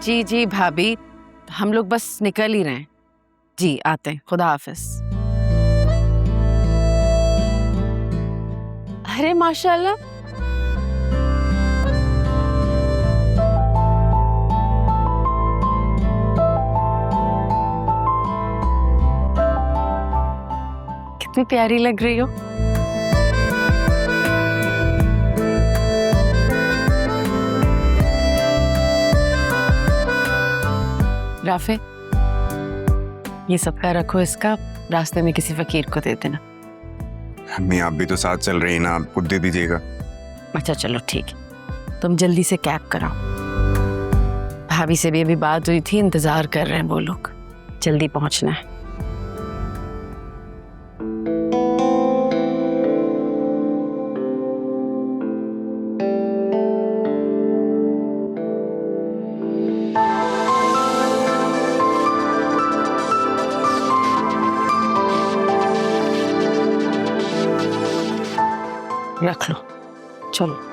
जी जी भाभी, हम लोग बस निकल ही रहे हैं। जी आते हैं, खुदा हाफिज। अरे माशाल्लाह, कितनी प्यारी लग रही हो। राफे, ये सबका रखो, इसका रास्ते में किसी फकीर को दे देना। अम्मी आप भी तो साथ चल रही ना, आप खुद दे दीजिएगा। अच्छा चलो ठीक है, तुम जल्दी से कैब कराओ। भाभी से भी अभी बात हुई थी, इंतजार कर रहे हैं वो लोग, जल्दी पहुंचना है। रख लो, चलो।